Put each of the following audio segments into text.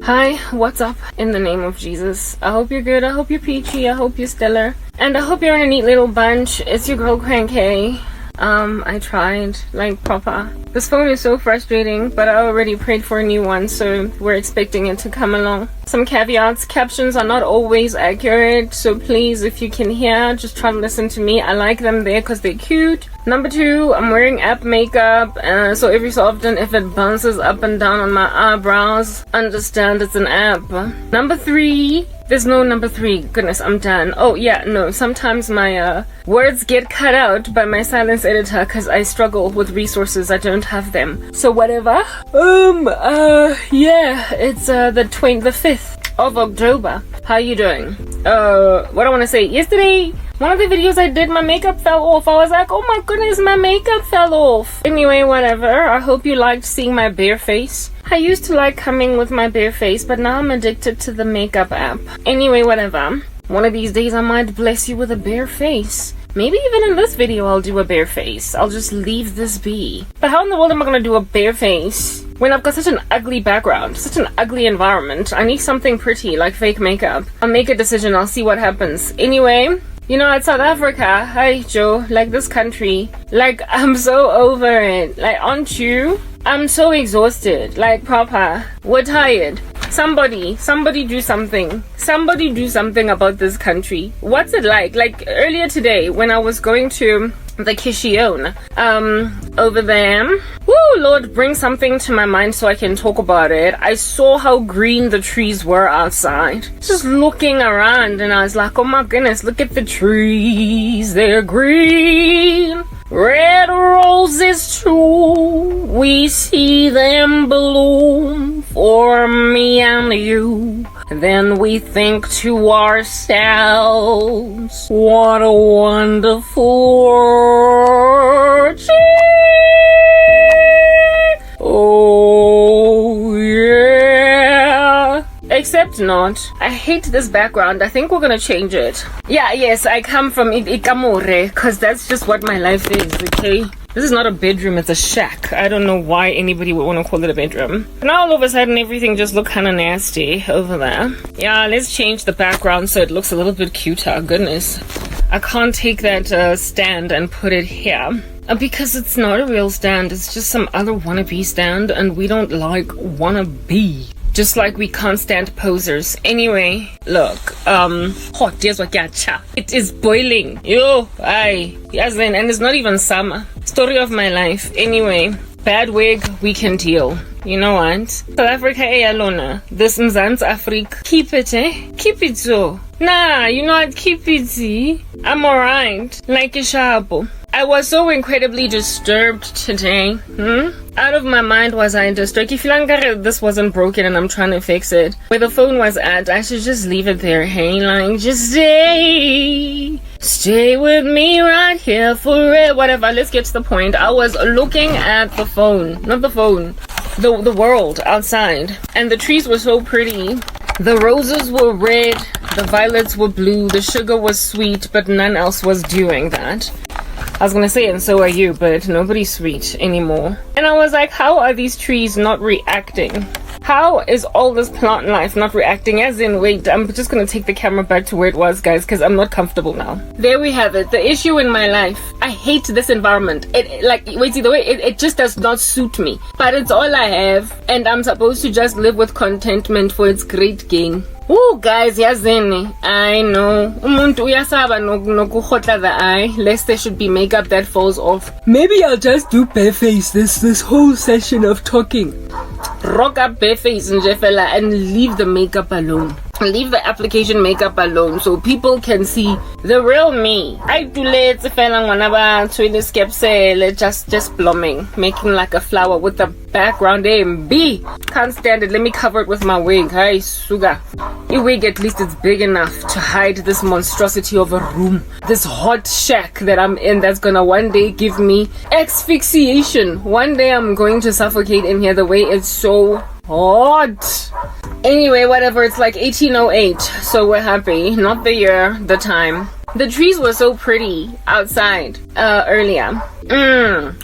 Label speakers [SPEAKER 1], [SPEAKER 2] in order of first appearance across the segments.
[SPEAKER 1] Hi, what's up in the name of Jesus? I hope you're good, I hope you're peachy, I hope you're stellar, and I hope you're in a neat little bunch. It's your girl Cranky. I tried, like, proper. This phone is so frustrating, but I already prayed for a new one, so we're expecting it to come along. Some caveats: captions are not always accurate, so please, if you can hear, just try to listen to me. I like them there because they're cute. Number 2, I'm wearing app makeup, so every so often if it bounces up and down on my eyebrows, understand it's an app. Number 3, there's no number 3. Goodness, I'm done. Oh yeah, no, sometimes my words get cut out by my silence editor because I struggle with resources. I don't have them. So whatever. Yeah, it's the 5th of October. How you doing? What I want to say, yesterday, one of the videos I did, my makeup fell off. I was like, oh my goodness, my makeup fell off. Anyway, whatever. I hope you liked seeing my bare face. I used to like coming with my bare face, but now I'm addicted to the makeup app. Anyway, whatever. One of these days I might bless you with a bare face. Maybe even in this video I'll do a bare face. I'll just leave this be. But how in the world am I gonna do a bare face when I've got such an ugly background, such an ugly environment? I need something pretty, like fake makeup. I'll make a decision, I'll see what happens. Anyway, you know, at South Africa, hi Joe, like this country, like I'm so over it. Like, aren't you? I'm so exhausted, like proper. We're tired. Somebody do something. Somebody do something about this country. What's it like? Like earlier today when I was going to the Kishion, over there. Woo, Lord, bring something to my mind so I can talk about it. I saw how green the trees were outside. Just looking around and I was like, oh my goodness, look at the trees. They're green. Red roses too, we see them bloom for me and you. And then we think to ourselves, what a wonderful world. Oh yeah. Except not. I hate this background. I think we're gonna change it. Yeah, yes, I come from Ikamore, because that's just what my life is, okay? This is not a bedroom, it's a shack. I don't know why anybody would want to call it a bedroom. Now all of a sudden everything just look kind of nasty over there. Yeah, let's change the background so it looks a little bit cuter. Goodness. I can't take that stand and put it here. Because it's not a real stand, it's just some other wannabe stand, and we don't like wannabe. Just like we can't stand posers. Anyway, look, hot, here's what gacha. It is boiling. Yo, aye. Yes, and it's not even summer. Story of my life. Anyway, bad wig, we can deal. You know what? South Africa, alona. This Mzansi Africa. Keep it, eh? Keep it so. Nah, you know what? Keep it, eh? I'm alright. Like a shapo. I was so incredibly disturbed today. Out of my mind was I disturbed. If this wasn't broken and I'm trying to fix it, where the phone was at, I should just leave it there. Hey, like, just stay with me right here for it. Whatever, let's get to the point. I was looking at the phone, not the phone, the world outside, and the trees were so pretty. The roses were red, the violets were blue, the sugar was sweet, but none else was doing that. I was gonna say, and so are you, but nobody's sweet anymore. And I was like, how are these trees not reacting? How is all this plant life not reacting? As in, wait, I'm just gonna take the camera back to where it was, guys, because I'm not comfortable now. There we have it, the issue in my life. I hate this environment. It just does not suit me. But it's all I have, and I'm supposed to just live with contentment for its great gain. Oh, guys, yazini. I know. Umuntu uyasaba nokuhotla the eye, lest there should be makeup that falls off. Maybe I'll just do bare face this whole session of talking. Rock up bare face nje fella and leave the makeup alone. Leave the application makeup alone so people can see the real me. I do let the fella whenever to skepse just blooming, making like a flower with the background A and B. Can't stand it. Let me cover it with my wig. Hi, sugar. Your wig, at least it's big enough to hide this monstrosity of a room, this hot shack that I'm in that's gonna one day give me asphyxiation. One day I'm going to suffocate in here the way it's so hot. Anyway, whatever, it's like 1808, so we're happy. Not the year, the time. The trees were so pretty outside earlier.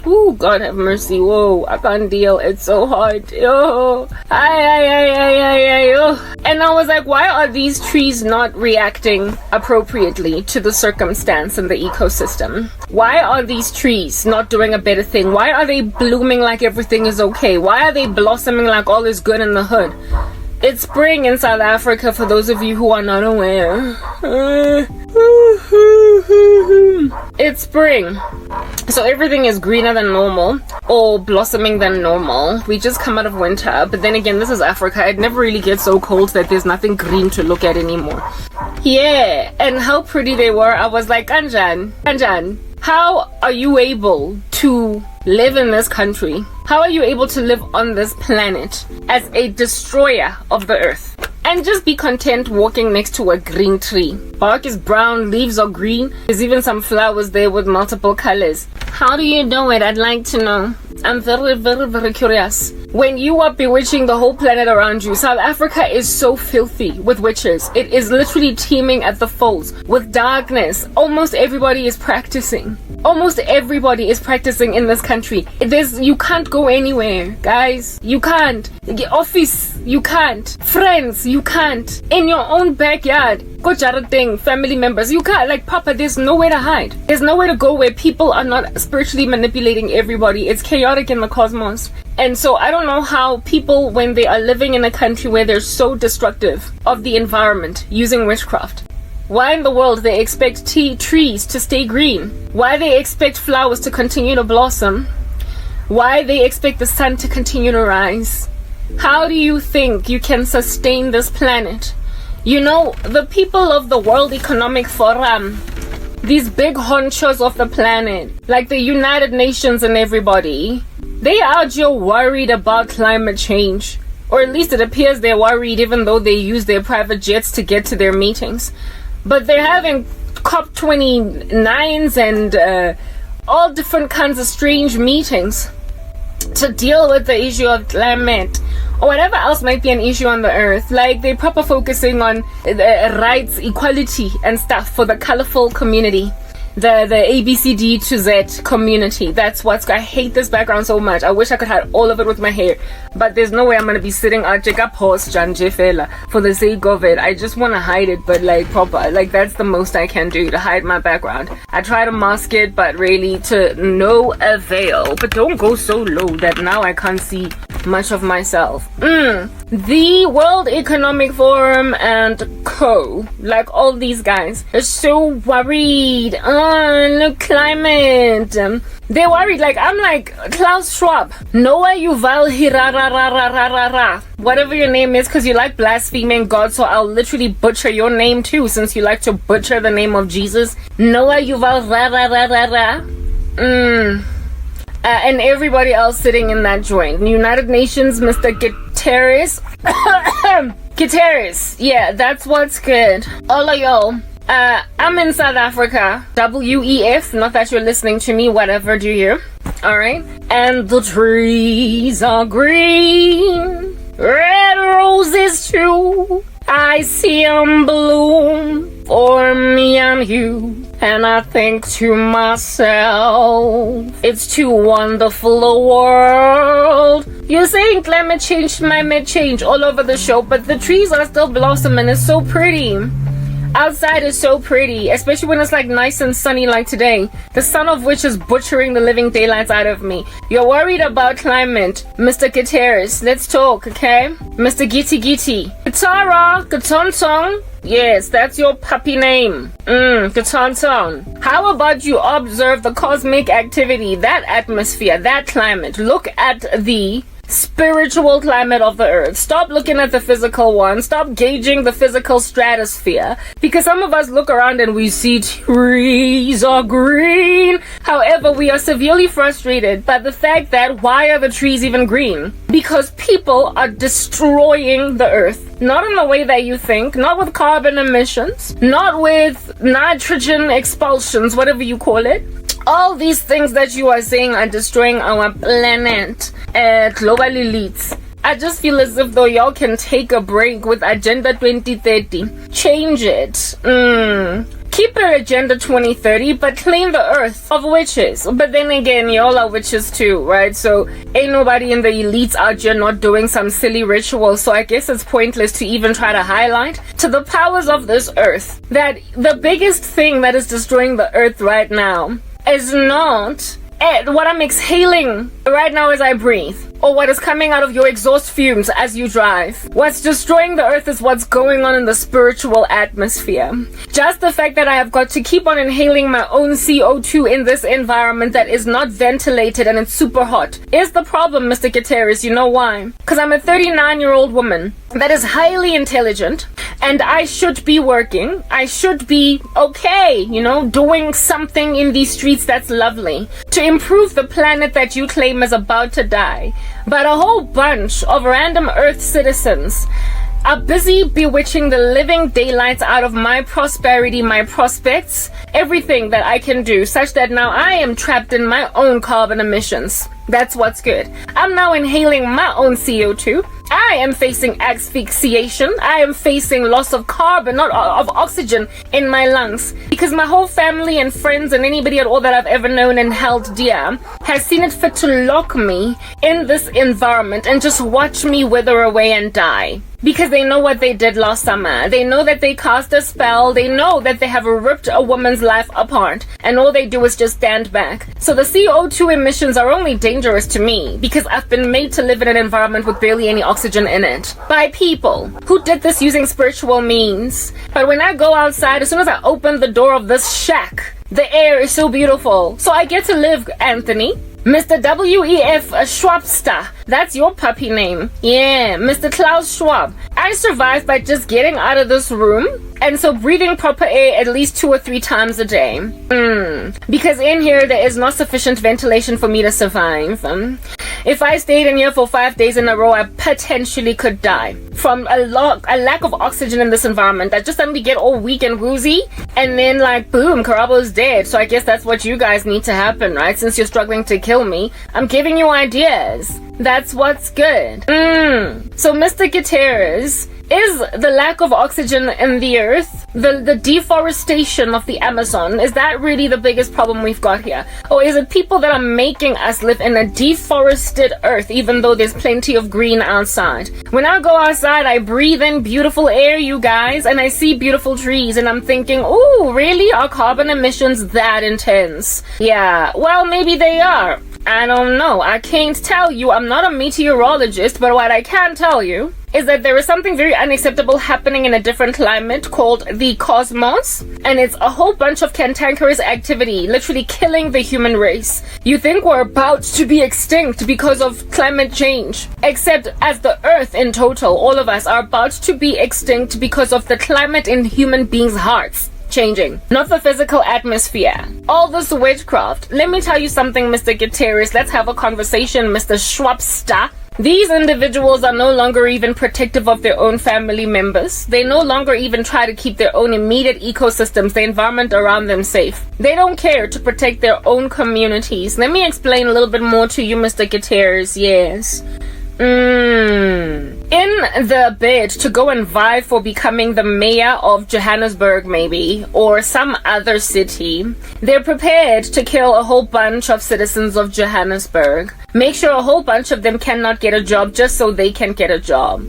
[SPEAKER 1] Ooh, God have mercy. Whoa, I can't deal. It's so hot. Oh, oh. And I was like, why are these trees not reacting appropriately to the circumstance and the ecosystem? Why are these trees not doing a better thing? Why are they blooming like everything is okay? Why are they blossoming like all is good in the hood? It's spring in South Africa, for those of you who are not aware. It's spring. So everything is greener than normal, or blossoming than normal. We just come out of winter, but then again, this is Africa. It never really gets so cold that there's nothing green to look at anymore. Yeah, and how pretty they were. I was like, Kanjan, how are you able to live in this country? How are you able to live on this planet as a destroyer of the earth? And just be content walking next to a green tree. Bark is brown, leaves are green. There's even some flowers there with multiple colors. How do you do it? I'd like to know. I'm very, very, very curious. When you are bewitching the whole planet around you, South Africa is so filthy with witches. It is literally teeming at the folds with darkness. Almost everybody is practicing. Almost everybody is practicing in this country. You can't go anywhere, guys. You can't. Office, you can't. Friends, you can't. In your own backyard, go thing, family members, you can't. Like, Papa, there's nowhere to hide. There's nowhere to go where people are not spiritually manipulating everybody. It's chaotic in the cosmos. And so I don't know how people, when they are living in a country where they're so destructive of the environment using witchcraft, why in the world they expect trees to stay green? Why they expect flowers to continue to blossom? Why they expect the sun to continue to rise? How do you think you can sustain this planet? You know, the people of the World Economic Forum, these big honchos of the planet, like the United Nations and everybody, they are just worried about climate change. Or at least it appears they're worried, even though they use their private jets to get to their meetings. But they're having COP29s and all different kinds of strange meetings to deal with the issue of climate or whatever else might be an issue on the earth. Like, they're proper focusing on rights, equality and stuff for the colorful community, the ABCD to Z community. That's what's, I hate this background so much. I wish I could hide all of it with my hair, but there's no way I'm gonna be sitting at Jacob Post Janje Fela for the sake of it. I just want to hide it, but like proper, like that's the most I can do to hide my background. I try to mask it, but really to no avail. But don't go so low that now I can't see much of myself. The World Economic Forum and co, like all these guys, are so worried on the climate. They're worried. Like, I'm like Klaus Schwab, Noah Yuval Hirarararararara, whatever your name is, because you like blaspheming God, so I'll literally butcher your name too, since you like to butcher the name of Jesus. Noah Yuval Rarararara. And everybody else sitting in that joint. United Nations, Mr. Guterres. Guterres. Yeah, that's what's good. All of y'all. I'm in South Africa. WEF. Not that you're listening to me. Whatever, do you? Alright. And the trees are green. Red roses too. I see 'em bloom for me and you. And I think to myself, it's too wonderful a world. You're saying climate change all over the show, but the trees are still blossoming. It's so pretty. Outside is so pretty, especially when it's like nice and sunny like today. The sun of which is butchering the living daylights out of me. You're worried about climate, Mr. Guterres. Let's talk, okay? Mr. Gitty Gitty. Katara, Katonsong. Yes, that's your puppy name. Katonsong. How about you observe the cosmic activity, that atmosphere, that climate? Look at the spiritual climate of the earth. Stop looking at the physical one. Stop gauging the physical stratosphere, because some of us look around and we see trees are green. However, we are severely frustrated by the fact that why are the trees even green? Because people are destroying the earth. Not in the way that you think, not with carbon emissions, not with nitrogen expulsions, whatever you call it. All these things that you are saying are destroying our planet, global elites. I just feel as if though y'all can take a break with Agenda 2030. Change it. keep it Agenda 2030, but clean the earth of witches. But then again, y'all are witches too, right? So ain't nobody in the elites out here not doing some silly ritual. So I guess it's pointless to even try to highlight to the powers of this earth that the biggest thing that is destroying the earth right now is not what I'm exhaling right now as I breathe, or what is coming out of your exhaust fumes as you drive. What's destroying the earth is what's going on in the spiritual atmosphere. Just the fact that I have got to keep on inhaling my own CO2 in this environment that is not ventilated and it's super hot is the problem, Mr. Gutierrez. You know why? Because I'm a 39-year-old woman that is highly intelligent, and I should be working. I should be okay, doing something in these streets that's lovely to improve the planet that you claim is about to die. But a whole bunch of random Earth citizens are busy bewitching the living daylights out of my prosperity, my prospects, everything that I can do, such that now I am trapped in my own carbon emissions. That's what's good. I'm now inhaling my own CO2. I am facing asphyxiation. I am facing loss of carbon, not of oxygen in my lungs, because my whole family and friends and anybody at all that I've ever known and held dear has seen it fit to lock me in this environment and just watch me wither away and die. Because they know what they did last summer. They know that they cast a spell. They know that they have ripped a woman's life apart. And all they do is just stand back. So the CO2 emissions are only dangerous to me because I've been made to live in an environment with barely any oxygen in it. By people who did this using spiritual means. But when I go outside, as soon as I open the door of this shack, the air is so beautiful. So I get to live, Anthony. Mr. W.E.F. Schwabster. That's your puppy name. Yeah, Mr. Klaus Schwab. I survived by just getting out of this room, and so breathing proper air at least 2 or 3 times a day. Because in here there is not sufficient ventilation for me to survive. If I stayed in here for 5 days in a row, I potentially could die from a lack of oxygen in this environment. I just suddenly get all weak and woozy, and then boom, Karabo's dead. So I guess that's what you guys need to happen, right? Since you're struggling to kill me, I'm giving you ideas. That's what's good. So Mr. Gutierrez, is the lack of oxygen in the earth, the deforestation of the Amazon, is that really the biggest problem we've got here? Or is it people that are making us live in a deforested earth even though there's plenty of green outside? When I go outside, I breathe in beautiful air, you guys, and I see beautiful trees, and I'm thinking, ooh, really? Are carbon emissions that intense? Yeah, well, maybe they are. I don't know. I can't tell you. I'm not a meteorologist, but what I can tell you is that there is something very unacceptable happening in a different climate called the cosmos, and it's a whole bunch of cantankerous activity, literally killing the human race. You think we're about to be extinct because of climate change, except as the earth in total, all of us are about to be extinct because of the climate in human beings' hearts changing, not the physical atmosphere. All this witchcraft. Let me tell you something, Mr. Gutierrez. Let's have a conversation, Mr. Schwabster. These individuals are no longer even protective of their own family members. They no longer even try to keep their own immediate ecosystems, the environment around them safe. They don't care to protect their own communities. Let me explain a little bit more to you, Mr. Gutierrez. Yes. In the bid to go and vie for becoming the mayor of Johannesburg, maybe, or some other city, they're prepared to kill a whole bunch of citizens of Johannesburg. Make sure a whole bunch of them cannot get a job just so they can get a job.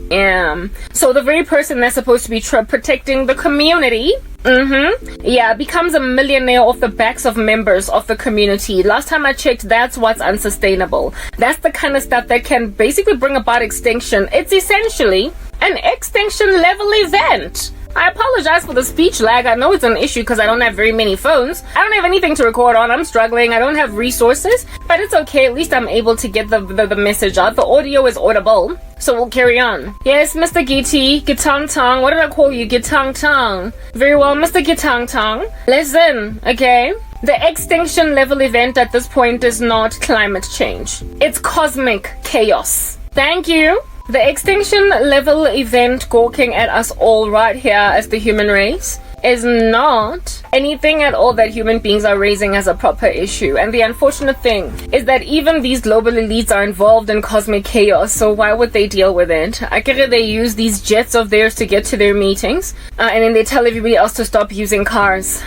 [SPEAKER 1] So the very person that's supposed to be protecting the community, becomes a millionaire off the backs of members of the community. Last time I checked, that's what's unsustainable. That's the kind of stuff that can basically bring about extinction. It's essentially an extinction level event. I apologize for the speech lag. I know it's an issue because I don't have very many phones. I don't have anything to record on. I'm struggling. I don't have resources, but it's okay. At least I'm able to get the message out. The audio is audible, so we'll carry on. Yes, Mr. Gitty, Gitang Tong. What did I call you? Gitang Tong. Very well, Mr. Gitang Tong. Listen, okay? The extinction level event at this point is not climate change. It's cosmic chaos. Thank you. The extinction level event gawking at us all right here as the human race is not anything at all that human beings are raising as a proper issue. And the unfortunate thing is that even these global elites are involved in cosmic chaos, so why would they deal with it? I get they use these jets of theirs to get to their meetings, and then they tell everybody else to stop using cars.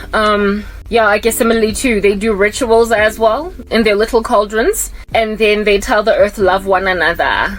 [SPEAKER 1] Yeah, I guess similarly too, they do rituals as well in their little cauldrons, and then they tell the earth love one another,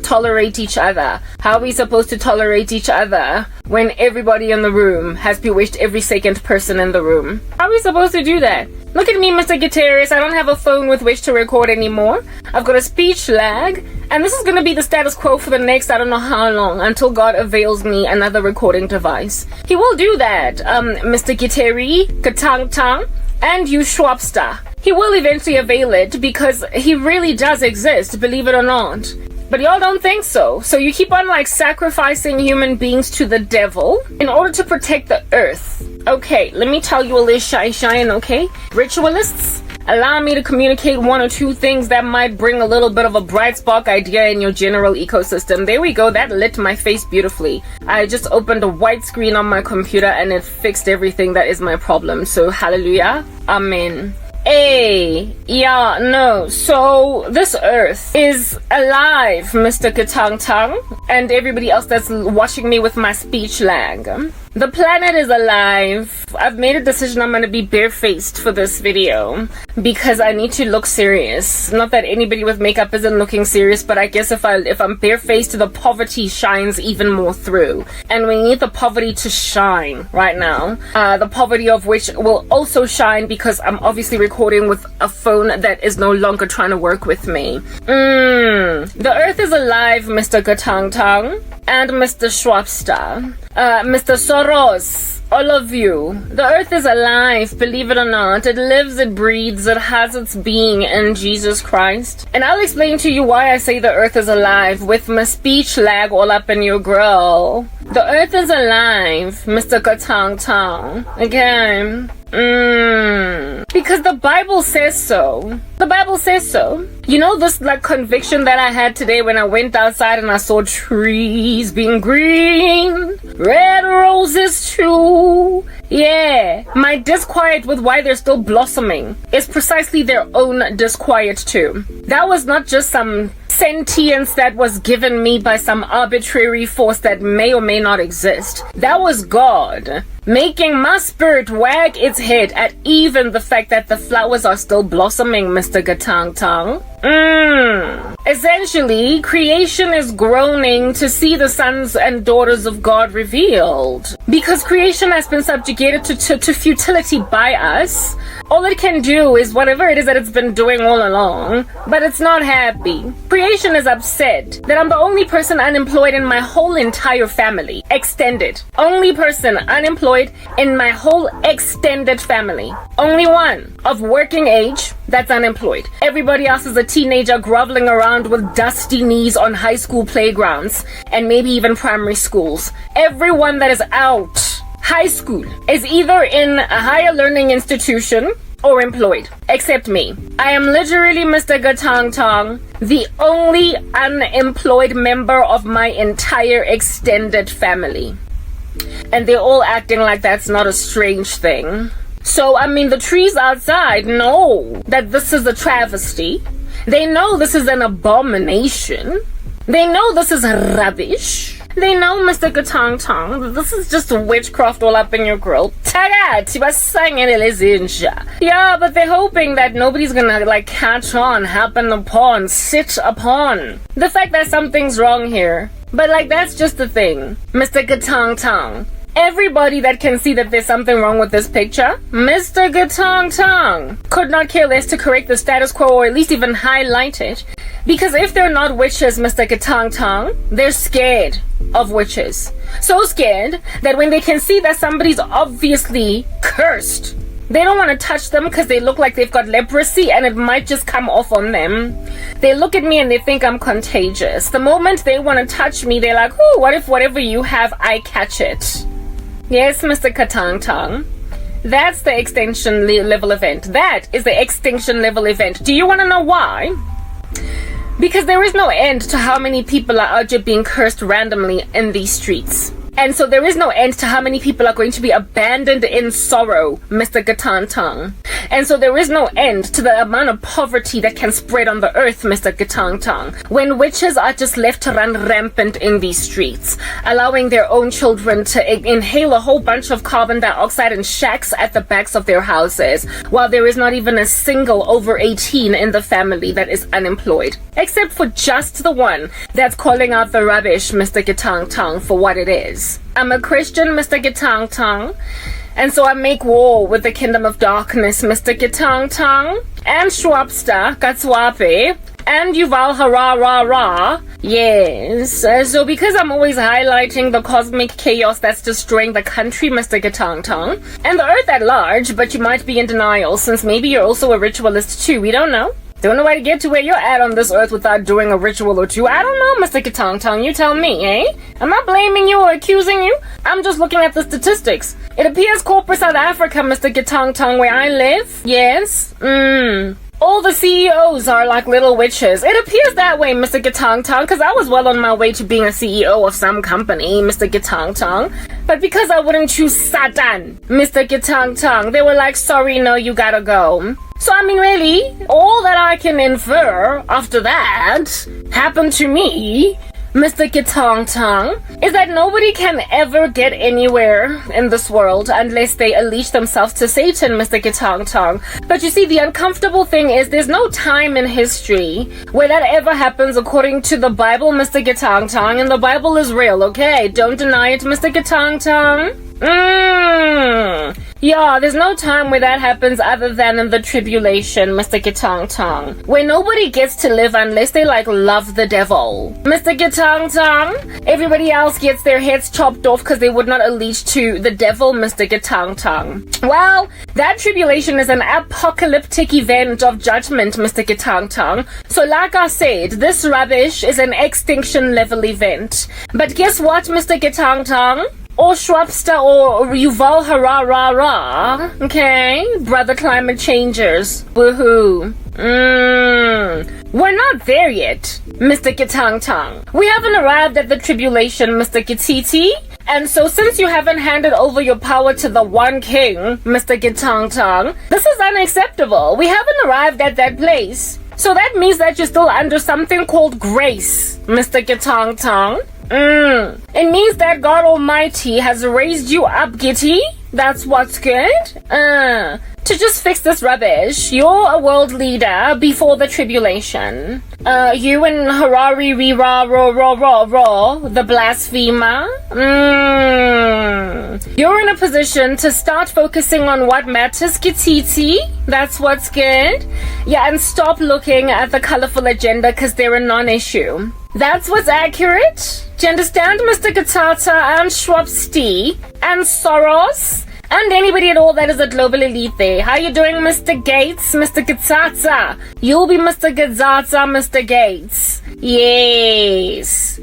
[SPEAKER 1] tolerate each other. How are we supposed to tolerate each other when everybody in the room has bewitched every second person in the room? How are we supposed to do that? Look at me, Mr. Guterres. I don't have a phone with which to record anymore. I've got a speech lag, and this is going to be the status quo for the next I don't know how long, until God avails me another recording device. He will do that, Mr. Guterres, Katang Tang, and you Schwabster. He will eventually avail it because he really does exist, believe it or not. But y'all don't think so. So you keep on sacrificing human beings to the devil in order to protect the earth. Okay, let me tell you a little shine, okay? Ritualists, allow me to communicate one or two things that might bring a little bit of a bright spark idea in your general ecosystem. There we go, that lit my face beautifully. I just opened a white screen on my computer and it fixed everything that is my problem. So hallelujah, amen. Hey, yeah, no, so this earth is alive, Mr. Katang Tang, and everybody else that's watching me with my speech lag. The planet is alive. I've made a decision I'm going to be barefaced for this video because I need to look serious. Not that anybody with makeup isn't looking serious, but I guess if I'm barefaced, the poverty shines even more through. And we need the poverty to shine right now. The poverty of which will also shine because I'm obviously recording with a phone that is no longer trying to work with me. The earth is alive, Mr. Katang Tang and Mr. Schwabster. Mr. Soros, all of you. The earth is alive, believe it or not. It lives, it breathes, it has its being in Jesus Christ. And I'll explain to you why I say the earth is alive with my speech lag all up in your grill. The earth is alive, Mr. Katang Tang. Okay. Because the Bible says so. The Bible says so. You know this conviction that I had today when I went outside and I saw trees being green, red roses too. Yeah, my disquiet with why they're still blossoming is precisely their own disquiet too. That was not just some sentience that was given me by some arbitrary force that may or may not exist. That was God making my spirit wag its head at even the fact that the flowers are still blossoming, Mr. Gatang Tang. Essentially, creation is groaning to see the sons and daughters of God revealed. Because creation has been subjugated to futility by us. All it can do is whatever it is that it's been doing all along, but it's not happy. Creation is upset that I'm the only person unemployed in my whole entire family. Extended. Only person unemployed in my whole extended family. Only one of working age that's unemployed. Everybody else is a teenager groveling around with dusty knees on high school playgrounds and maybe even primary schools. Everyone that is out high school is either in a higher learning institution or employed, except me. I am literally Mr. Gatang Tong, the only unemployed member of my entire extended family. And they're all acting like that's not a strange thing. So, I mean, the trees outside know that this is a travesty. They know this is an abomination. They know this is rubbish. They know, Mr. Gatang Tong, this is just witchcraft all up in your grill. Yeah, but they're hoping that nobody's gonna catch on, happen upon, sit upon the fact that something's wrong here. But that's just the thing, Mr. Gatang Tong. Everybody that can see that there's something wrong with this picture, Mr. Gatang Tong could not care less to correct the status quo or at least even highlight it. Because if they're not witches, Mr. Gatang Tong, they're scared of witches. So scared that when they can see that somebody's obviously cursed, they don't want to touch them because they look like they've got leprosy and it might just come off on them. They look at me and they think I'm contagious. The moment they want to touch me, they're like, oh, what if whatever you have, I catch it? Yes, Mr. Katang Tong. That's the extinction level event. That is the extinction level event. Do you want to know why? Because there is no end to how many people are out here being cursed randomly in these streets. And so there is no end to how many people are going to be abandoned in sorrow, Mr. Gatantang. And so there is no end to the amount of poverty that can spread on the earth, Mr. Gatantang, when witches are just left to run rampant in these streets, allowing their own children to inhale a whole bunch of carbon dioxide in shacks at the backs of their houses, while there is not even a single over 18 in the family that is unemployed, except for just the one that's calling out the rubbish, Mr. Gatantang, for what it is. I'm a Christian, Mr. Gatantang, and so I make war with the kingdom of darkness, Mr. Gatantang, and Schwabster, Gatswape, and Yuval Hararara. Yes, so because I'm always highlighting the cosmic chaos that's destroying the country, Mr. Gatantang, and the earth at large, but you might be in denial since maybe you're also a ritualist too, we don't know. Don't know how to get to where you're at on this earth without doing a ritual or two. I don't know, Mr. Gatantang, you tell me, eh? I'm not blaming you or accusing you. I'm just looking at the statistics. It appears corporate South Africa, Mr. Gatantang, where I live, yes, all the CEOs are like little witches. It appears that way, Mr. Gatantang, because I was well on my way to being a CEO of some company, Mr. Gatantang. But because I wouldn't choose Satan, Mr. Gatantang, they were like, sorry, no, you gotta go. So, I mean, really, all that I can infer after that happened to me, Mr. Gatantang, is that nobody can ever get anywhere in this world unless they unleash themselves to Satan, Mr. Gatantang. But you see, the uncomfortable thing is there's no time in history where that ever happens according to the Bible, Mr. Gatantang, and the Bible is real, okay? Don't deny it, Mr. Gatantang. Yeah, there's no time where that happens other than in the tribulation, Mr. Gatantang, where nobody gets to live unless they love the devil. Mr. Gatantang, everybody else gets their heads chopped off because they would not allegiance to the devil, Mr. Gatantang. Well, that tribulation is an apocalyptic event of judgment, Mr. Gatantang. So like I said, this rubbish is an extinction level event. But guess what, Mr. Gatantang? Or Schwabster or Yuval Hararara, okay? Brother climate changers, woohoo. We're not there yet, Mr. Gatantang. We haven't arrived at the tribulation, Mr. Gititi. And so since you haven't handed over your power to the one king, Mr. Gatantang, this is unacceptable. We haven't arrived at that place. So that means that you're still under something called grace, Mr. Gatantang. It means that God Almighty has raised you up, Gitty. That's what's good. To just fix this rubbish. You're a world leader before the tribulation. You and Harari the blasphemer. You're in a position to start focusing on what matters, Kititi. That's what's good. Yeah, and stop looking at the colorful agenda because they're a non-issue. That's what's accurate. Do you understand, Mr. Gatata and Schwabsti and Soros and anybody at all that is a global elite there? How you doing, Mr. Gates, Mr. Gatata? You'll be Mr. Gatata, Mr. Gates. Yes.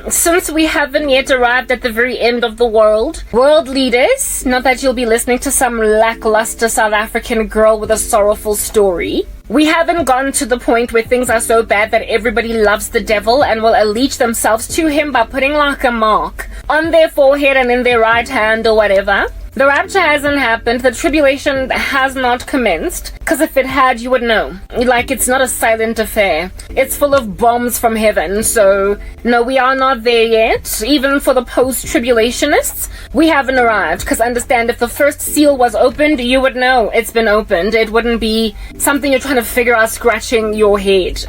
[SPEAKER 1] Since we haven't yet arrived at the very end of the world leaders, not that you'll be listening to some lackluster South African girl with a sorrowful story. We haven't gotten to the point where things are so bad that everybody loves the devil and will allegiance themselves to him by putting a mark on their forehead and in their right hand or whatever. The rapture hasn't happened. The tribulation has not commenced. Because if it had, you would know. It's not a silent affair. It's full of bombs from heaven. So, no, we are not there yet. Even for the post-tribulationists, we haven't arrived. Because understand, if the first seal was opened, you would know it's been opened. It wouldn't be something you're trying to figure out scratching your head.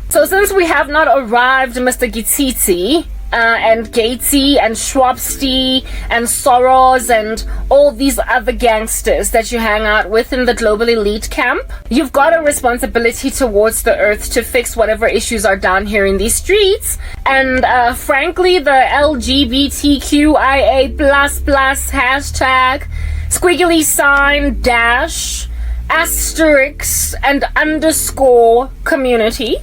[SPEAKER 1] So since we have not arrived, Mr. Gitsitsi, and Gatesy and Schwabsti and Soros and all these other gangsters that you hang out with in the global elite camp, you've got a responsibility towards the earth to fix whatever issues are down here in these streets. And frankly, the LGBTQIA++ hashtag squiggly sign dash asterisk and underscore community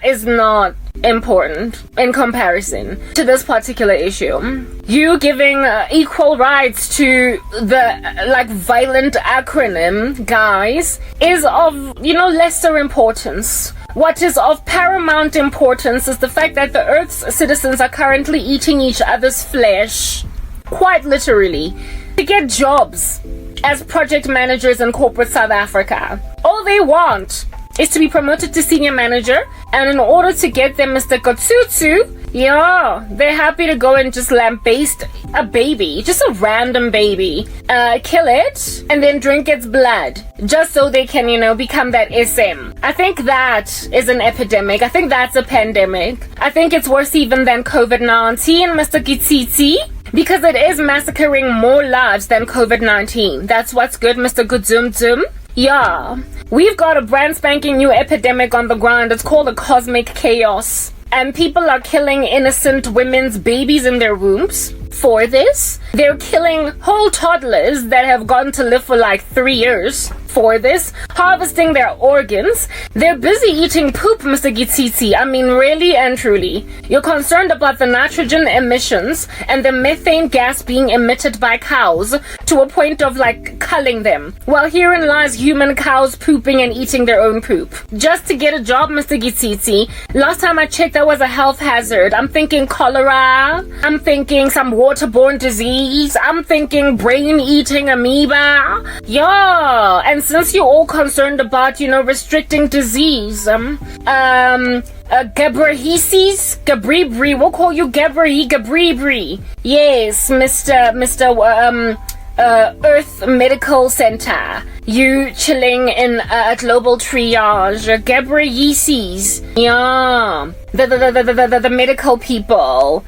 [SPEAKER 1] is not important in comparison to this particular issue. You giving equal rights to the violent acronym, guys, is of, lesser importance. What is of paramount importance is the fact that the Earth's citizens are currently eating each other's flesh, quite literally, to get jobs as project managers in corporate South Africa. All they want is to be promoted to senior manager, and in order to get them Mr. Kotsutsu, they're happy to go and just lambaste a baby, just a random baby, kill it, and then drink its blood, just so they can, become that SM. I think that is an epidemic. I think that's a pandemic. I think it's worse even than COVID-19, Mr. Gitsitsi, because it is massacring more lives than COVID-19. That's what's good, Mr. Gudzumdzum. Yeah. We've got a brand spanking new epidemic on the ground. It's called a cosmic chaos. And people are killing innocent women's babies in their wombs for this. They're killing whole toddlers that have gone to live for 3 years for this, harvesting their organs. They're busy eating poop, Mr. Gitsitsi. I mean, really and truly. You're concerned about the nitrogen emissions and the methane gas being emitted by cows to a point of culling them. Well, herein lies human cows pooping and eating their own poop. Just to get a job, Mr. Gitsitsi. Last time I checked, that was a health hazard. I'm thinking cholera. I'm thinking some waterborne disease. I'm thinking brain-eating amoeba. Yeah, and since you're all concerned about, restricting disease, Gabribri, we'll call you Gabribri. Yes, Mr. Earth Medical Center. You chilling in a global triage. Gabrieses. Yeah. The medical people.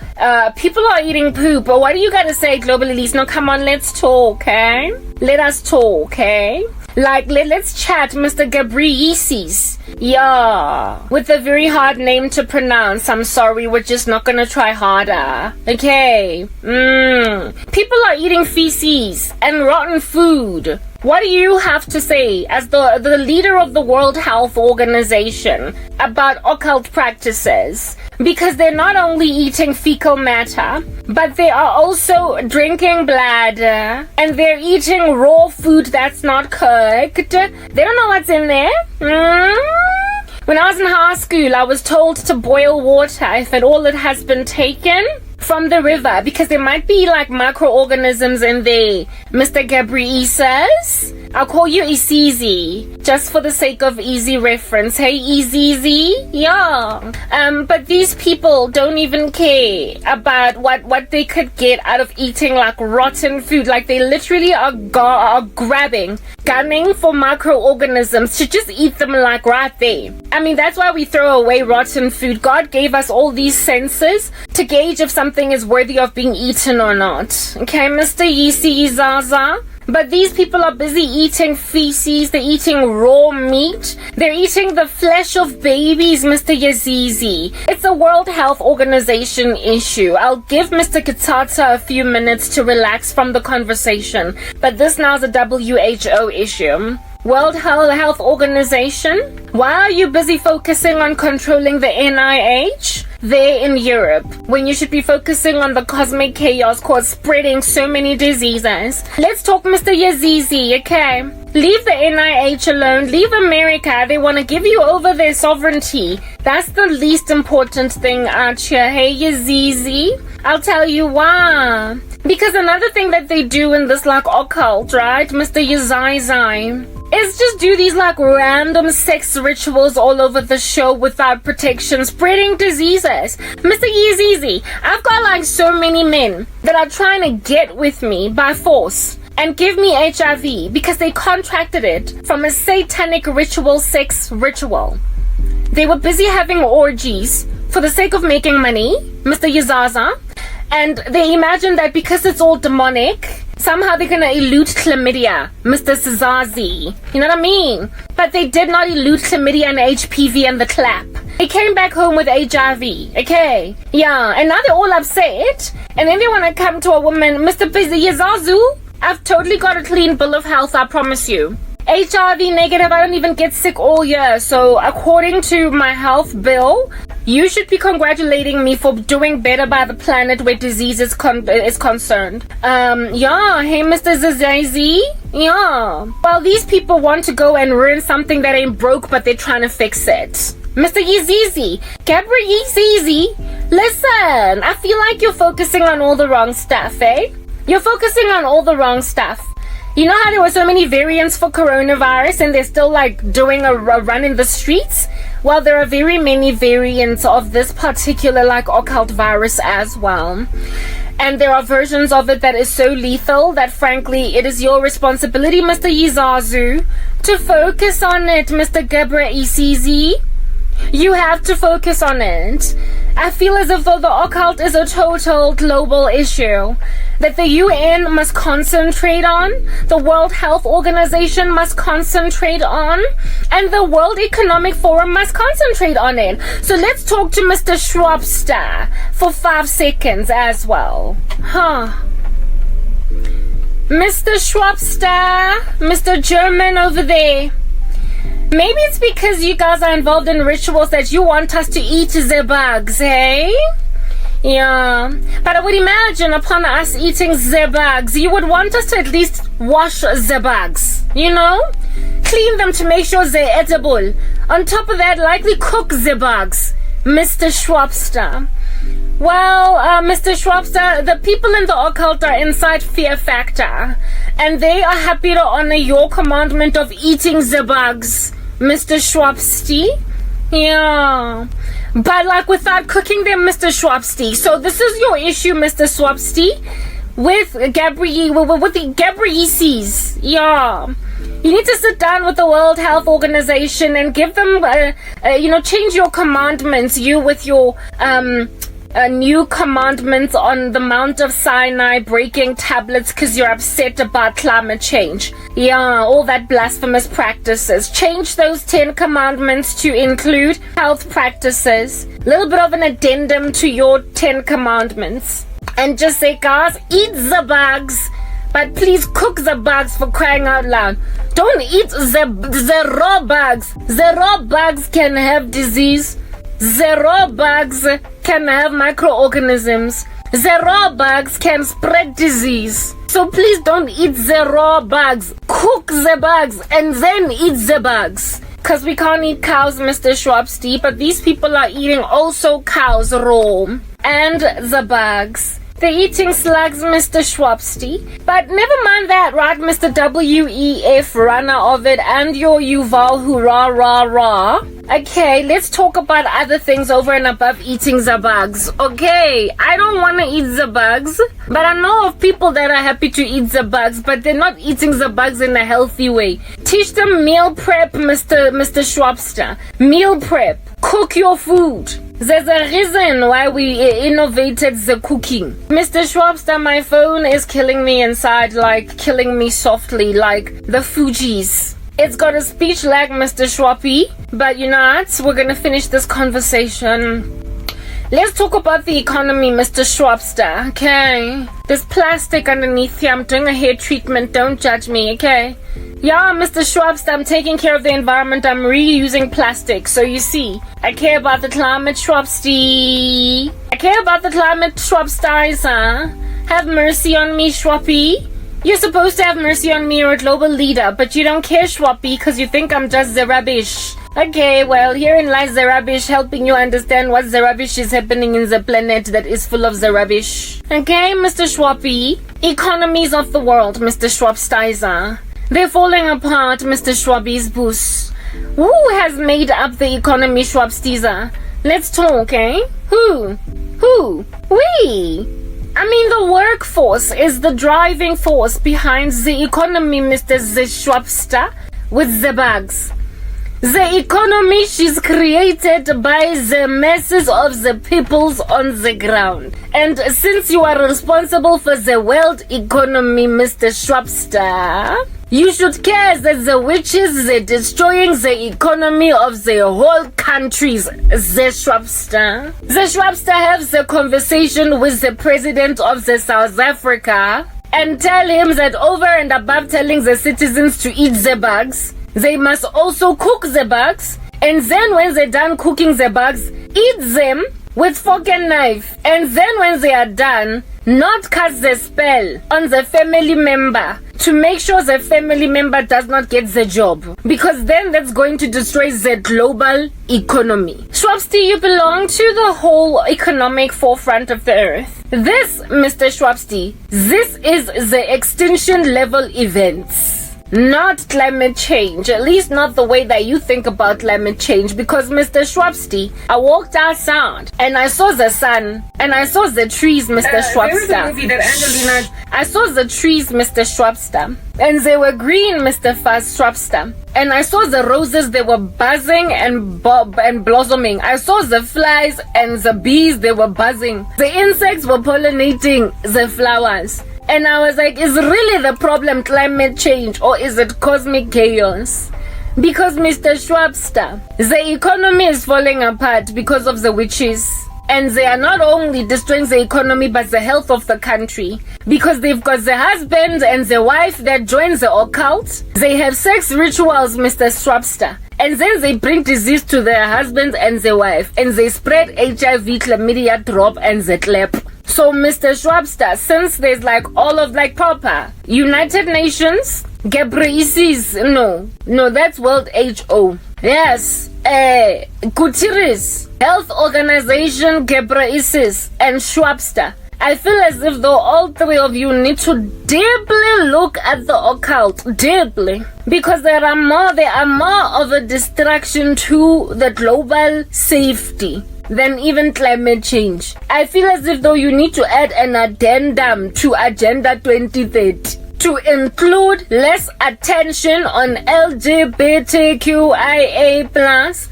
[SPEAKER 1] People are eating poop. But what do you gotta say, Global Elise? No, come on, let's talk, okay? Let us talk, okay? Let's chat, Mr. Gabrieses. Yeah. With a very hard name to pronounce. I'm sorry, we're just not gonna try harder. Okay. People are eating feces and rotten food. What do you have to say as the leader of the World Health Organization about occult practices? Because they're not only eating fecal matter, but they are also drinking blood, and they're eating raw food that's not cooked. They don't know what's in there. When I was in high school, I was told to boil water if at all it has been taken from the river, because there might be microorganisms in there. Mr. Gabriel says, I'll call you Isizi, just for the sake of easy reference. Hey, Isizi? Yeah. But these people don't even care about what they could get out of eating rotten food. They literally are gunning for microorganisms to just eat them right there. I mean, that's why we throw away rotten food. God gave us all these senses to gauge if something is worthy of being eaten or not. Okay, Mr. Yisi Izaza? But these people are busy eating feces, they're eating raw meat, they're eating the flesh of babies, Mr. Yazizi. It's a World Health Organization issue. I'll give Mr. Kitata a few minutes to relax from the conversation, but this now is a WHO issue. World Health Organization? Why are you busy focusing on controlling the NIH? There in Europe, when you should be focusing on the cosmic chaos caused spreading so many diseases. Let's talk, Mr. Yazizi, okay? Leave the NIH alone. Leave America. They want to give you over their sovereignty. That's the least important thing out here. Hey, Yazizi, I'll tell you why. Because another thing that they do in this occult, right, Mr. Yazai, is just do these random sex rituals all over the show without protection, spreading diseases. Mr. Yeezy, I've got so many men that are trying to get with me by force and give me HIV because they contracted it from a satanic sex ritual. They were busy having orgies for the sake of making money, Mr. Yazaza, and they imagine that because it's all demonic, somehow they're gonna elude chlamydia, Mr. Sazazi. You know what I mean? But they did not elude chlamydia and HPV and the clap. They came back home with HIV, okay? Yeah, and now they're all upset, and then they wanna come to a woman, Mr. Yazazu, I've totally got a clean bill of health, I promise you. HIV negative. I don't even get sick all year. So according to my health bill, you should be congratulating me for doing better by the planet where disease is concerned. Yeah, hey Mr. Zazazi. Yeah. Well, these people want to go and ruin something that ain't broke, but they're trying to fix it. Mr. Yeezy, Gabriel Yeezy, listen, I feel like you're focusing on all the wrong stuff, eh? You're focusing on all the wrong stuff. You know how there were so many variants for coronavirus and they're still like doing a run in the streets? Well, there are very many variants of this particular like occult virus as well. And there are versions of it that is so lethal that frankly it is your responsibility, Mr. Yizazu, to focus on it, Mr. Gabriel Isizi. You have to focus on it. I feel as if though the occult is a total global issue that the UN must concentrate on, the World Health Organization must concentrate on, and the World Economic Forum must concentrate on it. So let's talk to Mr. Schwabster for 5 seconds as well. Mr. Schwabster, Mr. German over there. Maybe it's because you guys are involved in rituals that you want us to eat the bugs, hey? Yeah. But I would imagine upon us eating the bugs, you would want us to at least wash the bugs, you know? Clean them to make sure they're edible. On top of that, likely cook the bugs, Mr. Schwabster. Well, Mr. Schwabster, the people in the occult are inside Fear Factor, and they are happy to honor your commandment of eating the bugs, Mr. Schwabsty. Yeah. But like without cooking them, Mr. Schwabsty. So this is your issue, Mr. Schwabsty, with the Gabrielises. Yeah. You need to sit down with the World Health Organization and give them, change your commandments, you with your, new commandments on the Mount of Sinai breaking tablets because you're upset about climate change. Yeah, all that blasphemous practices. Change those 10 commandments to include health practices. A little bit of an addendum to your 10 commandments. And just say, guys, eat the bugs, but please cook the bugs for crying out loud. Don't eat the raw bugs. The raw bugs can have disease. The raw bugs can have microorganisms. The raw bugs can spread disease. So please don't eat the raw bugs. Cook the bugs and then eat the bugs. Because we can't eat cows, Mr. Schwabsty, but these people are eating also cows raw. And the bugs. They're eating slugs, Mr. Schwabsty. But never mind that, right, Mr. WEF, runner of it, and your Yuval Hurrah Rah Rah. Okay, let's talk about other things over and above eating the bugs. Okay, I don't want to eat the bugs, but I know of people that are happy to eat the bugs, but they're not eating the bugs in a healthy way. Teach them meal prep, Mr. Schwabster. Meal prep. Cook your food. There's a reason why we innovated the cooking. Mr. Schwabster, my phone is killing me inside, like killing me softly, like the Fugees. It's got a speech lag, Mr. Schwappy, but you know what? We're gonna finish this conversation. Let's talk about the economy, Mr. Schwabster, okay? There's plastic underneath here. I'm doing a hair treatment. Don't judge me, okay? Yeah, Mr. Schwabster, I'm taking care of the environment. I'm reusing plastic. So you see, I care about the climate, Schwabsty. I care about the climate, Schwabster. Have mercy on me, Schwappy. You're supposed to have mercy on me. You're a global leader, but you don't care, Schwappy, because you think I'm just the rubbish. Okay, well, herein lies the rubbish, helping you understand what the rubbish is happening in the planet that is full of the rubbish. Okay, Mr. Schwappy. Economies of the world, Mr. Schwabsteiser. They're falling apart, Mr. Schwabby's boos. Who has made up the economy, Schwabsteiser? Let's talk, eh? Who? We! I mean, the workforce is the driving force behind the economy, Mr. Schwabster, with the bugs. The economy is created by the masses of the peoples on the ground. And since you are responsible for the world economy, Mr. Schwabster, you should care that the witches are destroying the economy of the whole countries, the Schwabster. The Schwabster has the conversation with the president of the South Africa. and tell him that over and above telling the citizens to eat the bugs, they must also cook the bugs, and then when they're done cooking the bugs, eat them with fork and knife. And then when they are done, not cast the spell on the family member to make sure the family member does not get the job, because then that's going to destroy the global economy. Schwabsty, you belong to the whole economic forefront of the earth. This, Mr. Schwabsty, this is the extinction level events. Not climate change, at least not the way that you think about climate change. Because Mr. Schwabsty, I walked outside and I saw the sun and I saw the trees, Mr. Schwabster. I saw the trees, Mr. Schwabster, and they were green, Mr. Schwabster. And I saw the roses, they were buzzing and blossoming. I saw the flies and the bees, they were buzzing. The insects were pollinating the flowers. And I was like, is really the problem climate change, or is it cosmic chaos? Because Mr. Schwabster, the economy is falling apart because of the witches. And they are not only destroying the economy, but the health of the country. Because they've got the husband and the wife that join the occult. They have sex rituals, Mr. Schwabster. And then they bring disease to their husband and their wife. And they spread HIV, chlamydia, drop, and the clap. So, Mr. Schwabster, since there's like all of like proper United Nations, no, that's World HO. Yes, Guterres, Health Organization, Ghebreyesus, and Schwabster. I feel as if though all three of you need to deeply look at the occult, deeply, because they are more of a distraction to the global safety than even climate change. I feel as if though you need to add an addendum to Agenda 2030 to include less attention on LGBTQIA+,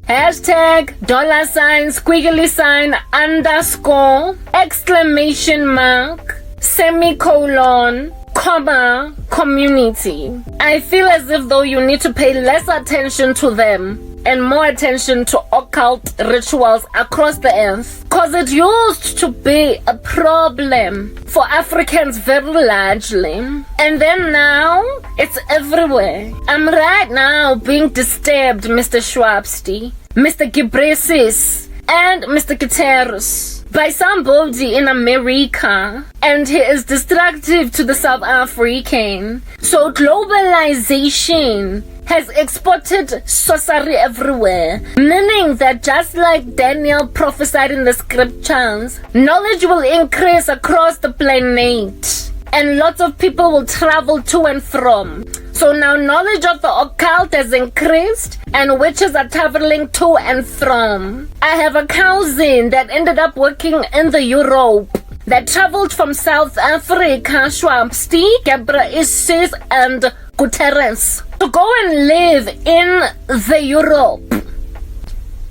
[SPEAKER 1] hashtag, $, squiggly sign, underscore, exclamation mark, semicolon, comma, community. I feel as if though you need to pay less attention to them and more attention to occult rituals across the earth, because it used to be a problem for Africans very largely, and then now it's everywhere. I'm right now being disturbed, Mr. Schwabsty, Mr. Ghebreyesus, and Mr. Guterres by somebody in America, and he is destructive to the South African. So globalization has exported sorcery everywhere, meaning that just like Daniel prophesied in the scriptures, knowledge will increase across the planet and lots of people will travel to and from. So now knowledge of the occult has increased and witches are traveling to and from. I have a cousin that ended up working in the Europe, that traveled from South Africa, Schwabsty, Ghebreyesus, and Guterres, to go and live in the Europe,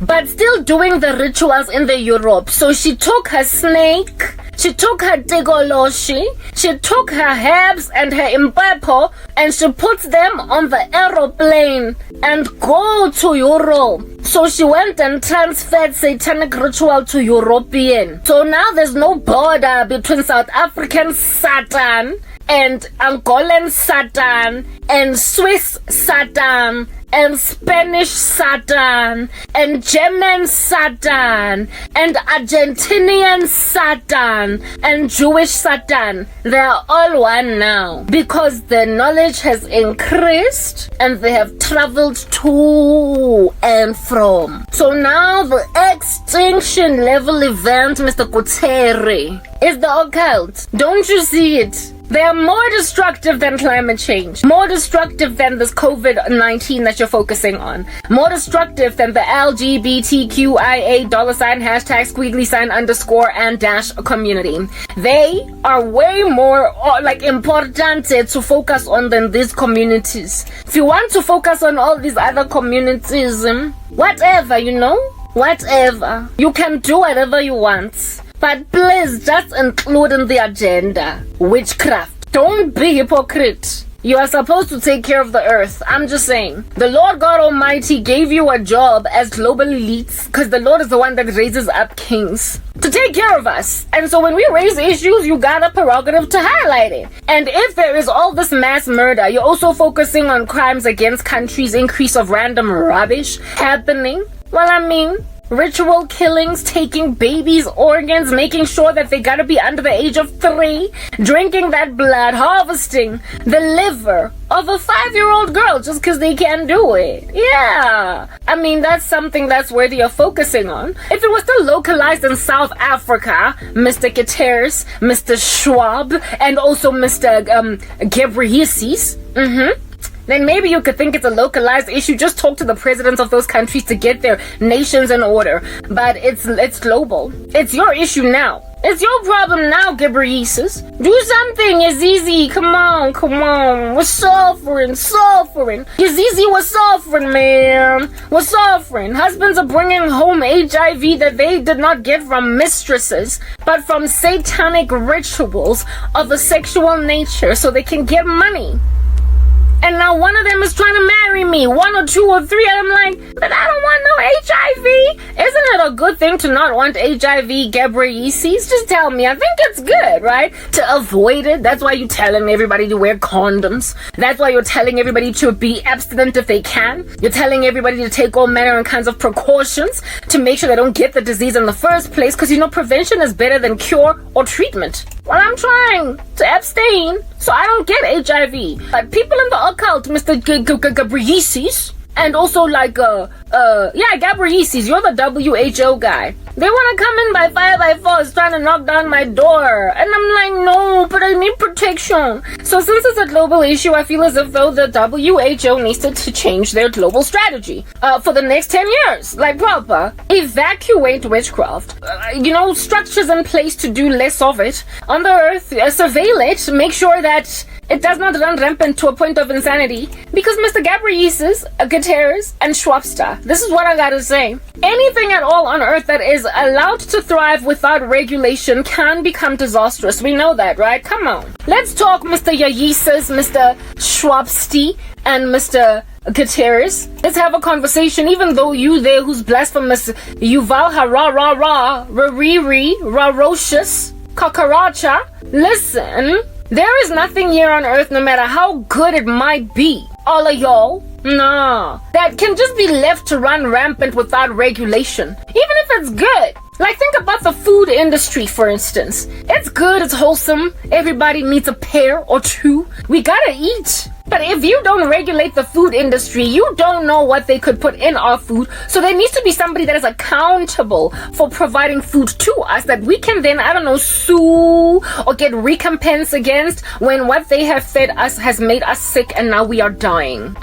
[SPEAKER 1] but still doing the rituals in the Europe. So she took her snake, she took her tigoloshi, she took her herbs and her impepo, and she put them on the aeroplane and go to Europe. So she went and transferred satanic ritual to European. So now there's no border between South African Satan and Angolan Satan and Swiss Satan and Spanish Satan and German Satan and Argentinian Satan and Jewish Satan. They are all one now because the knowledge has increased and they have traveled to and from. So now the extinction level event, Mr. Guterres, is the occult. Don't you see it? They are more destructive than climate change, more destructive than this COVID-19 that you're focusing on, more destructive than the LGBTQIA $ hashtag squiggly sign underscore and dash community. They are way more important to focus on than these communities. If you want to focus on all these other communities, whatever, whatever. You can do whatever you want. But please just include in the agenda witchcraft. Don't be hypocrite. You are supposed to take care of the earth. I'm just saying. The Lord God Almighty gave you a job as global elites because the Lord is the one that raises up kings to take care of us. And so when we raise issues, you got a prerogative to highlight it. And if there is all this mass murder, you're also focusing on crimes against countries, increase of random rubbish happening. Well, I mean, ritual killings, taking babies' organs, making sure that they gotta be under the age of 3, drinking that blood, harvesting the liver of a 5-year-old girl just because they can't do it. Yeah. I mean, that's something that's worthy of focusing on. If it was still localized in South Africa, Mr. Gutierrez, Mr. Schwab, and also Mr. Ghebreyesus, then maybe you could think it's a localized issue. Just talk to the presidents of those countries to get their nations in order. But it's global. It's your issue now. It's your problem now, Ghebreyesus. Do something, Yazizi. Come on. We're suffering. Yazizi, we're suffering, man. We're suffering. Husbands are bringing home HIV that they did not get from mistresses, but from satanic rituals of a sexual nature so they can get money. And now one of them is trying to marry me. 1 or 2 or 3. And I'm like, but I don't want no HIV. Isn't it a good thing to not want HIV, Ghebreyesus? Just tell me. I think it's good, right? To avoid it. That's why you're telling everybody to wear condoms. That's why you're telling everybody to be abstinent if they can. You're telling everybody to take all manner and kinds of precautions to make sure they don't get the disease in the first place. Because, prevention is better than cure or treatment. Well, I'm trying to abstain so I don't get HIV. But people in the occult, Mr. Ghebreyesus, and also Ghebreyesus, you're the WHO guy. They want to come in by 5 by 4s trying to knock down my door. And I'm like, no, but I need protection. So since it's a global issue, I feel as if though the WHO needs to change their global strategy for the next 10 years. Like proper. Evacuate witchcraft. Structures in place to do less of it. On the earth, surveil it. Make sure that it does not run rampant to a point of insanity. Because Mr. Ghebreyesus, Gutierrez, and Schwabster, this is what I gotta say. Anything at all on earth that is allowed to thrive without regulation can become disastrous. We know that, right? Come on. Let's talk Mr. Yayesus, Mr. Schwabsti, and Mr. Gutierrez. Let's have a conversation, even though you there who's blasphemous, Yuval Rariri, Rarocious, Kakaracha. Listen, there is nothing here on earth, no matter how good it might be. All of y'all, nah, that can just be left to run rampant without regulation, even if it's good. Like, think about the food industry, for instance. It's good, it's wholesome, everybody needs a pair or 2. We gotta eat. But if you don't regulate the food industry, you don't know what they could put in our food. So there needs to be somebody that is accountable for providing food to us that we can then, sue or get recompense against when what they have fed us has made us sick and now we are dying.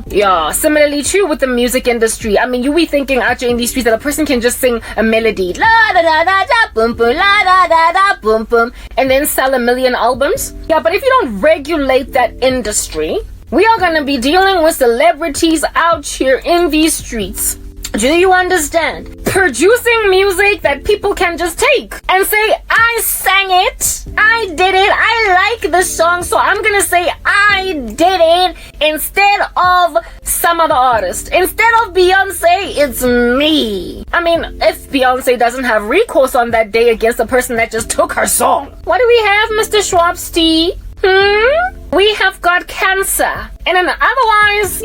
[SPEAKER 1] Yeah, similarly too with the music industry. You be thinking out here in these streets that a person can just sing a melody, la da da da da boom boom, la da da da boom boom, and then sell 1 million albums. Yeah, but if you don't regulate that industry, we are going to be dealing with celebrities out here in these streets. Do you understand? Producing music that people can just take and say, I sang it, I did it, I like the song, so I'm going to say I did it instead of some other artist. Instead of Beyonce, it's me. If Beyonce doesn't have recourse on that day against the person that just took her song. What do we have, Mr. Schwabsti? We have got cancer in an otherwise,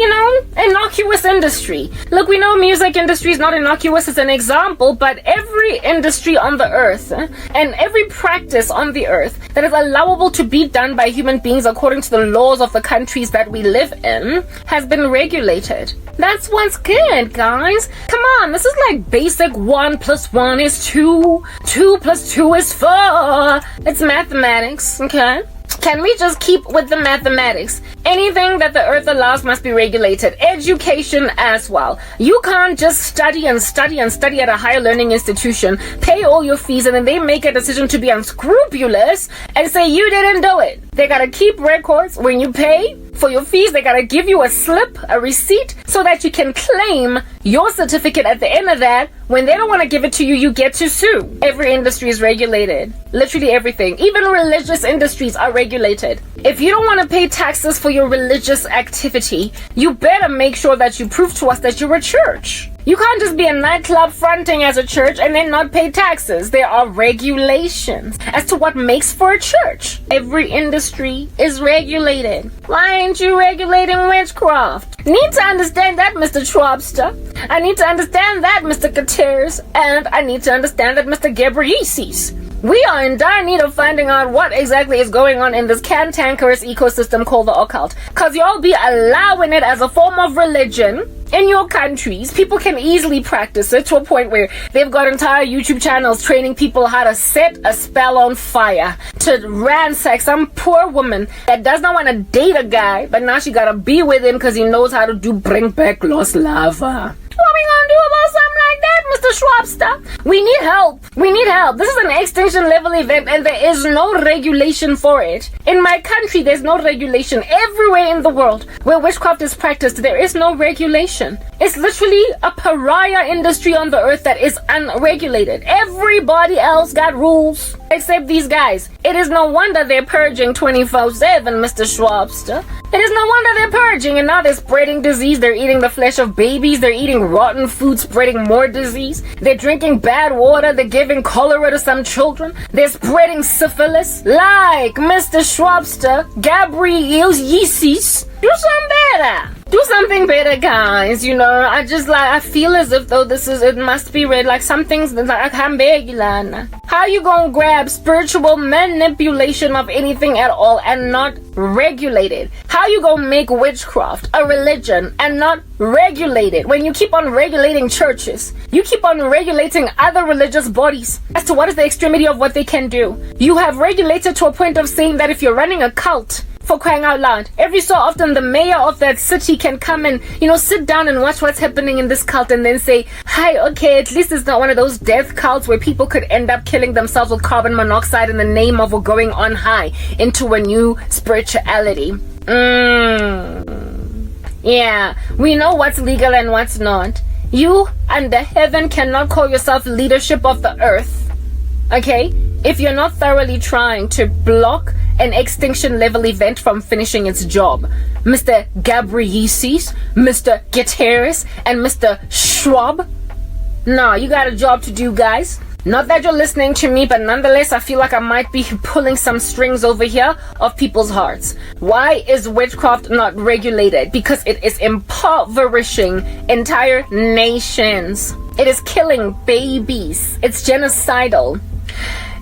[SPEAKER 1] innocuous industry. Look, we know music industry is not innocuous as an example, but every industry on the earth and every practice on the earth that is allowable to be done by human beings according to the laws of the countries that we live in has been regulated. That's what's good, guys. Come on, this is like basic 1 + 1 is 2, 2 + 2 is 4. It's mathematics, okay? Can we just keep with the mathematics? Anything that the earth allows must be regulated. Education as well. You can't just study and study and study at a higher learning institution, pay all your fees, and then they make a decision to be unscrupulous and say you didn't do it. They gotta keep records when you pay For your fees, they gotta give you a slip, a receipt, so that you can claim your certificate at the end of that. When they don't want to give it to you, you get to sue. Every industry is regulated. Literally everything. Even religious industries are regulated. If you don't want to pay taxes for your religious activity, you better make sure that you prove to us that you're a church. You can't just be a nightclub fronting as a church and then not pay taxes. There are regulations as to what makes for a church. Every industry is regulated. Why ain't you regulating witchcraft? Need to understand that, Mr. Schwabster. I need to understand that, Mr. Kateris. And I need to understand that, Mr. Gabriesis. We are in dire need of finding out what exactly is going on in this cantankerous ecosystem called the occult. Cause y'all be allowing it as a form of religion in your countries. People can easily practice it to a point where they've got entire YouTube channels training people how to set a spell on fire, to ransack some poor woman that does not want to date a guy, but now she gotta be with him because he knows how to bring back lost lava. What we gonna do about something like that, Mr. Schwabster? We need help. We need help. This is an extinction level event and there is no regulation for it. In my country, there's no regulation. Everywhere in the world where witchcraft is practiced, there is no regulation. It's literally a pariah industry on the earth that is unregulated. Everybody else got rules except these guys. It is no wonder they're purging 24/7, Mr. Schwabster. It is no wonder they're purging and now they're spreading disease. They're eating the flesh of babies. They're eating rotten food, spreading more disease. They're drinking bad water. They're giving cholera to some children. They're spreading syphilis. Like Mr. Schwabster, Gabriel Yeesis. Do something better. Do something better, guys. You know, I feel as if though it must be read like some things that I can't beg you, Lana. How you gonna grab spiritual manipulation of anything at all and not regulate it? How you gonna make witchcraft a religion and not regulate it? When you keep on regulating churches, you keep on regulating other religious bodies as to what is the extremity of what they can do. You have regulated to a point of saying that if you're running a cult, for crying out loud, every so often the mayor of that city can come and, sit down and watch what's happening in this cult and then say, hi, okay, at least it's not one of those death cults where people could end up killing themselves with carbon monoxide in the name of going on high into a new spirituality. Yeah, we know what's legal and what's not. You under heaven cannot call yourself leadership of the earth, okay? If you're not thoroughly trying to block an extinction level event from finishing its job. Mr. Gabriesis, Mr. Gutierrez, and Mr. Schwab. Nah, you got a job to do, guys. Not that you're listening to me, but nonetheless, I feel like I might be pulling some strings over here of people's hearts. Why is witchcraft not regulated? Because it is impoverishing entire nations. It is killing babies. It's genocidal.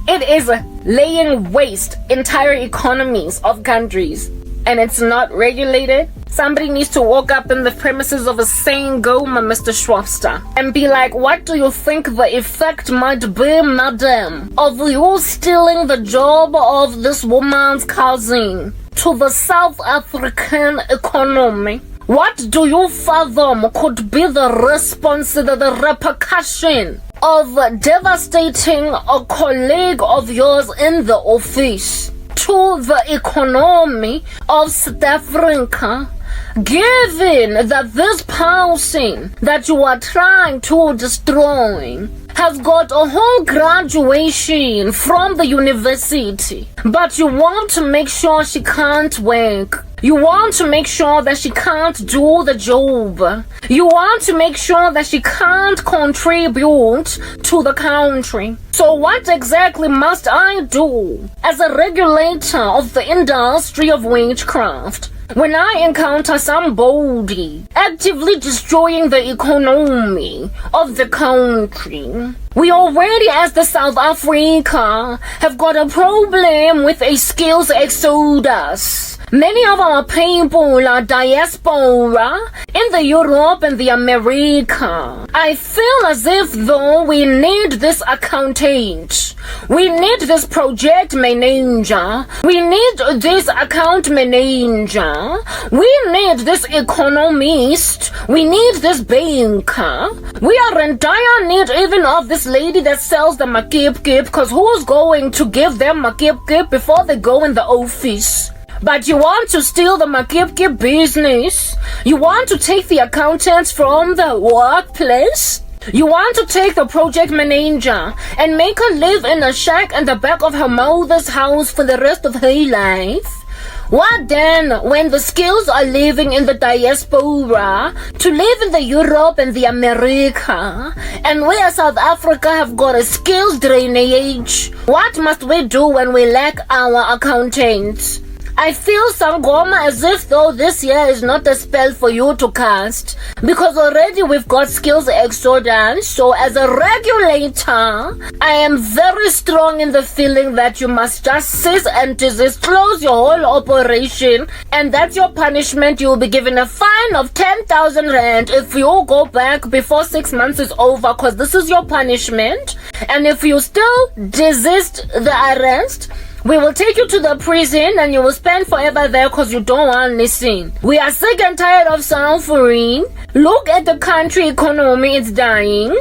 [SPEAKER 1] It is laying waste entire economies of countries, and it's not regulated. Somebody needs to walk up in the premises of a Sayin Goma, Mr. Schwabster, and be like, what do you think the effect might be, madam, of you stealing the job of this woman's cousin to the South African economy? What do you fathom could be the response, the repercussion of devastating a colleague of yours in the office to the economy of South Africa, given that this person that you are trying to destroy has got a whole graduation from the university, but you want to make sure she can't work. You want to make sure that she can't do the job. You want to make sure that she can't contribute to the country. So what exactly must I do as a regulator of the industry of witchcraft when I encounter somebody actively destroying the economy of the country? We already, as the South Africa, have got a problem with a skills exodus. Many of our people are diaspora in the Europe and the America. I feel as if though we need this accountant. We need this project manager. We need this account manager. We need this economist. We need this banker. We are in dire need even of this lady that sells the makip, because who's going to give them makip before they go in the office? But you want to steal the Makipki business. You want to take the accountants from the workplace. You want to take the project manager and make her live in a shack in the back of her mother's house for the rest of her life. What then when the skills are living in the diaspora to live in the Europe and the America, and we as South Africa have got a skills drainage? What must we do when we lack our accountants? I feel Sangoma as if though this year is not a spell for you to cast, because already we've got skills exodus. So as a regulator, I am very strong in the feeling that you must just cease and desist, close your whole operation, and that's your punishment. You will be given a fine of 10,000 rand if you go back before 6 months is over, because this is your punishment. And if you still desist the arrest, we will take you to the prison and you will spend forever there because you don't want to listen. We are sick and tired of suffering. Look at the country economy, it's dying.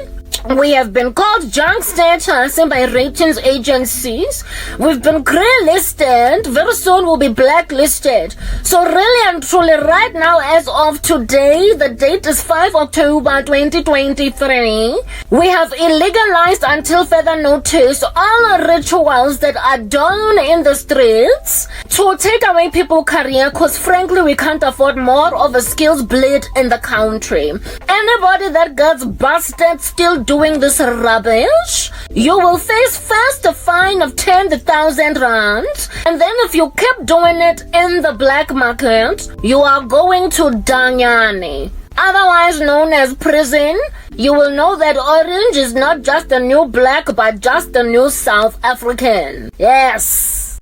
[SPEAKER 1] We have been called junk status by ratings agencies. We've been grey-listed. Very soon we'll be blacklisted. So really and truly right now, as of today, the date is 5 October 2023. We have illegalized until further notice all rituals that are done in the streets to take away people's career, because frankly we can't afford more of a skills bleed in the country. Anybody that gets busted still doing this rubbish, you will face first a fine of 10,000 rands, and then if you keep doing it in the black market, you are going to Danyani, otherwise known as prison. You will know that orange is not just a new black, but just a new South African. Yes.